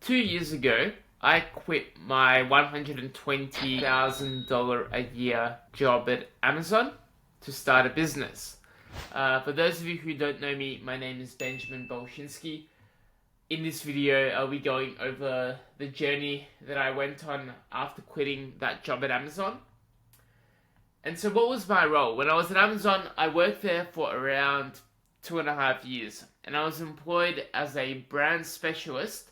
2 years ago, I quit my $120,000 a year job at Amazon to start a business. For those of you who don't know me, my name is Benjamin Bolshinsky. In this video, I'll be going over the journey that I went on after quitting that job at Amazon. And so what was my role? When I was at Amazon, I worked there for around 2.5 years, and I was employed as a brand specialist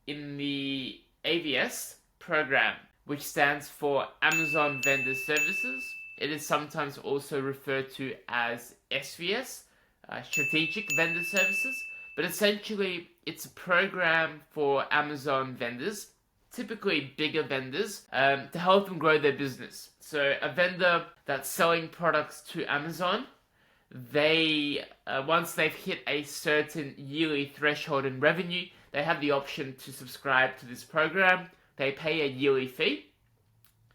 in the AVS program, which stands for Amazon Vendor Services. It is sometimes also referred to as SVS, Strategic Vendor Services, but essentially it's a program for Amazon vendors, typically bigger vendors, to help them grow their business. So a vendor that's selling products to Amazon, they once they've hit a certain yearly threshold in revenue, they have the option to subscribe to this program. They pay a yearly fee,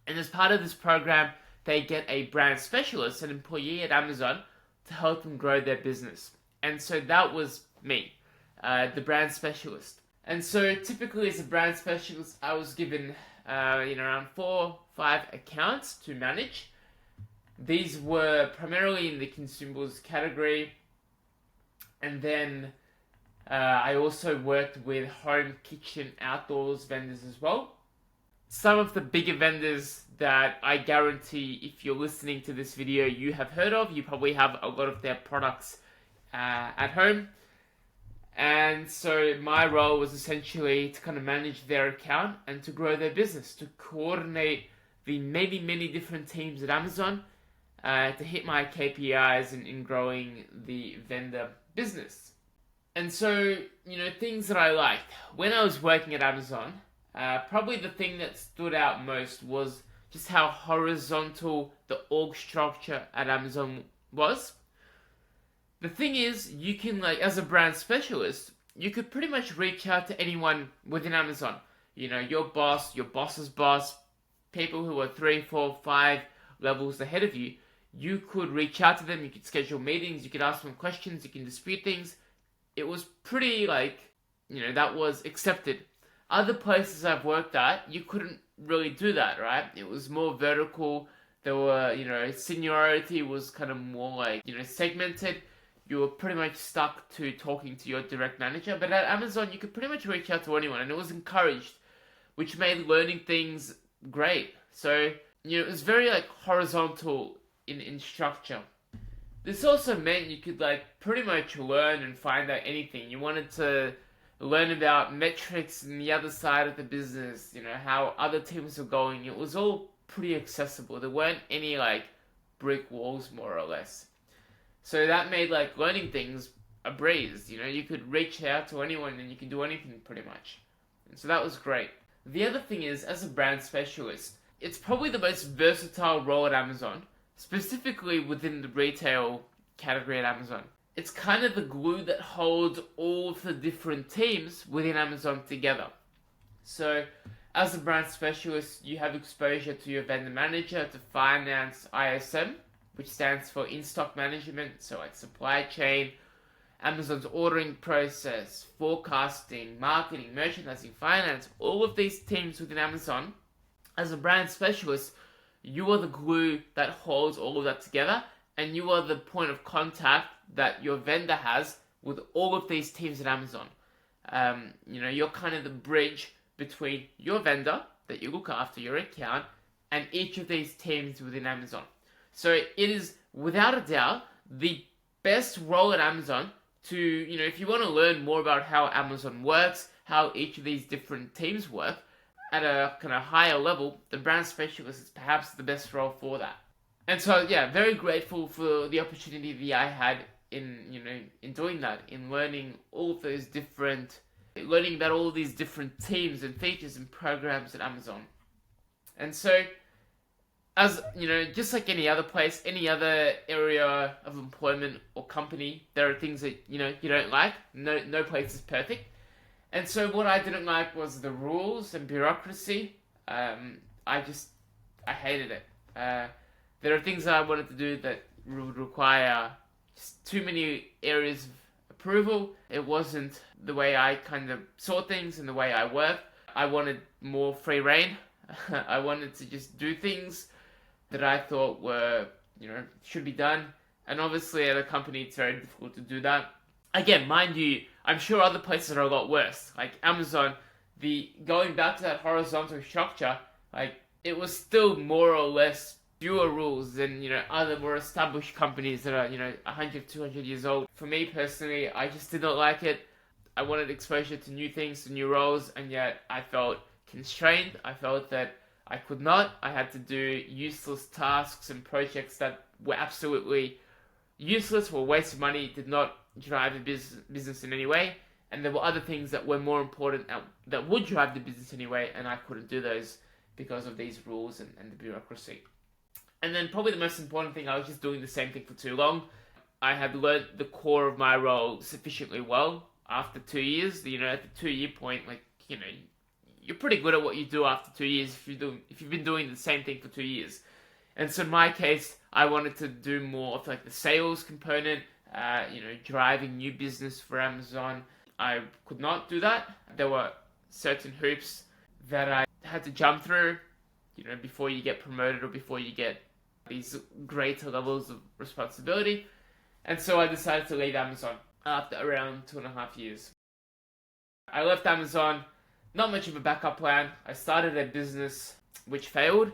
and as part of this program, they get a brand specialist, an employee at Amazon, to help them grow their business. And so that was me, the brand specialist. And so typically as a brand specialist, I was given around 4-5 accounts to manage. These were primarily in the consumables category, and then I also worked with home, kitchen, outdoors vendors as well. Some of the bigger vendors that I guarantee if you're listening to this video you have heard of, you probably have a lot of their products at home. And so my role was essentially to kind of manage their account and to grow their business, to coordinate the many different teams at Amazon to hit my KPIs in growing the vendor business. And so, things that I liked. When I was working at Amazon, probably the thing that stood out most was just how horizontal the org structure at Amazon was. The thing is, you can, as a brand specialist, you could pretty much reach out to anyone within Amazon. Your boss, your boss's boss, people who are 3, 4, 5 levels ahead of you. You could reach out to them, you could schedule meetings, you could ask them questions, you can dispute things. It was pretty, that was accepted. Other places I've worked at, you couldn't really do that, right? It was more vertical. There were, seniority was kind of more segmented. You were pretty much stuck to talking to your direct manager. But at Amazon, you could pretty much reach out to anyone, and it was encouraged, which made learning things great. So, it was very, horizontal in structure. This also meant you could, pretty much learn and find out anything. You wanted to learn about metrics and the other side of the business, how other teams were going. It was all pretty accessible. There weren't any, brick walls, more or less. So that made, learning things a breeze. You could reach out to anyone and you could do anything pretty much. And so that was great. The other thing is, as a brand specialist, it's probably the most versatile role at Amazon, specifically within the retail category at Amazon. It's kind of the glue that holds all of the different teams within Amazon together. So, as a brand specialist, you have exposure to your vendor manager, to finance ISM, which stands for in-stock management, so supply chain, Amazon's ordering process, forecasting, marketing, merchandising, finance, all of these teams within Amazon. As a brand specialist, you are the glue that holds all of that together, and you are the point of contact that your vendor has with all of these teams at Amazon. You're kind of the bridge between your vendor that you look after, your account, and each of these teams within Amazon. So it is, without a doubt, the best role at Amazon to, if you want to learn more about how Amazon works, how each of these different teams work, at a kind of higher level, the brand specialist is perhaps the best role for that. And so, very grateful for the opportunity that I had in doing that, in learning learning about all these different teams and features and programs at Amazon. And so, as, just like any other place, any other area of employment or company, there are things that, you don't like. No place is perfect. And so what I didn't like was the rules and bureaucracy. I hated it. There are things that I wanted to do that would require just too many areas of approval. It wasn't the way I kind of saw things and the way I work. I wanted more free reign. I wanted to just do things that I thought were, should be done. And obviously at a company, it's very difficult to do that. Again, mind you, I'm sure other places are a lot worse. Like Amazon, going back to that horizontal structure, like it was still more or less fewer rules than, other more established companies that are, 100, 200 years old. For me personally, I just did not like it. I wanted exposure to new things, to new roles, and yet I felt constrained. I felt that I could not. I had to do useless tasks and projects that were absolutely useless, were a waste of money, did not drive the business in any way. And there were other things that were more important that would drive the business anyway, and I couldn't do those because of these rules and the bureaucracy. And then probably the most important thing, I was just doing the same thing for too long. I had learned the core of my role sufficiently well after 2 years. At the 2 year point, you're pretty good at what you do after 2 years if you've been doing the same thing for 2 years. And so in my case, I wanted to do more of like the sales component, driving new business for Amazon. I could not do that. There were certain hoops that I had to jump through, before you get promoted or before you get these greater levels of responsibility. And so I decided to leave Amazon after around 2.5 years. I left Amazon, not much of a backup plan. I started a business which failed.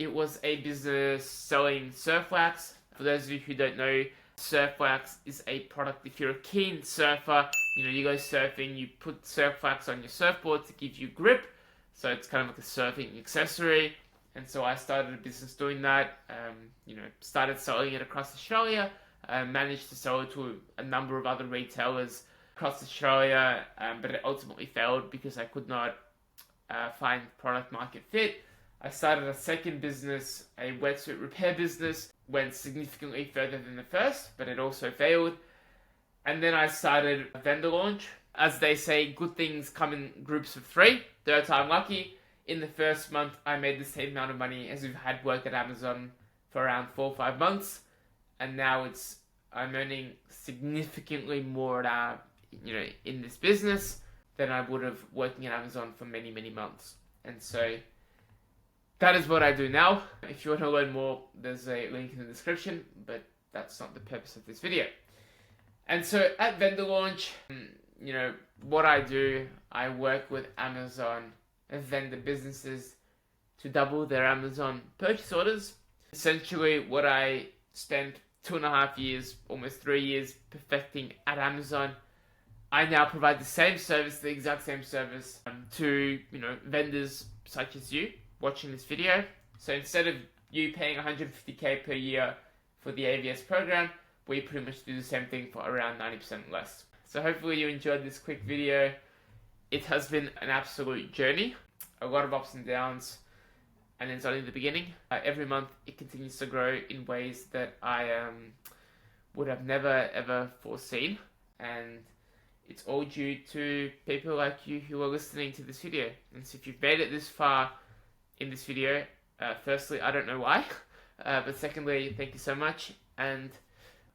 It was a business selling surf wax. For those of you who don't know, surf wax is a product. If you're a keen surfer, you go surfing, you put surf wax on your surfboard to give you grip. So it's kind of like a surfing accessory. And so I started a business doing that, started selling it across Australia, managed to sell it to a number of other retailers across Australia, but it ultimately failed because I could not find product market fit. I started a second business, a wetsuit repair business, went significantly further than the first, but it also failed. And then I started a vendor launch. As they say, good things come in groups of 3. Third time lucky. In the first month, I made the same amount of money as we've had work at Amazon for around 4 or 5 months. And now I'm earning significantly more in this business than I would have working at Amazon for many, many months. And so that is what I do now. If you want to learn more, there's a link in the description, but that's not the purpose of this video. And so at Vendor Launch, what I do, I work with Amazon and vendor businesses to double their Amazon purchase orders. Essentially, what I spent 2.5 years, almost 3 years perfecting at Amazon, I now provide the same service, the exact same service, to vendors such as you watching this video. So instead of you paying $150K per year for the AVS program, we pretty much do the same thing for around 90% less. So hopefully you enjoyed this quick video. It has been an absolute journey, a lot of ups and downs, and it's only the beginning. Every month it continues to grow in ways that I would have never ever foreseen, and it's all due to people like you who are listening to this video. And so if you've made it this far in this video, firstly, I don't know why, but secondly, thank you so much, and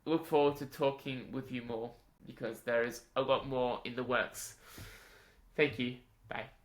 look forward to talking with you more, because there is a lot more in the works. Thank you. Bye.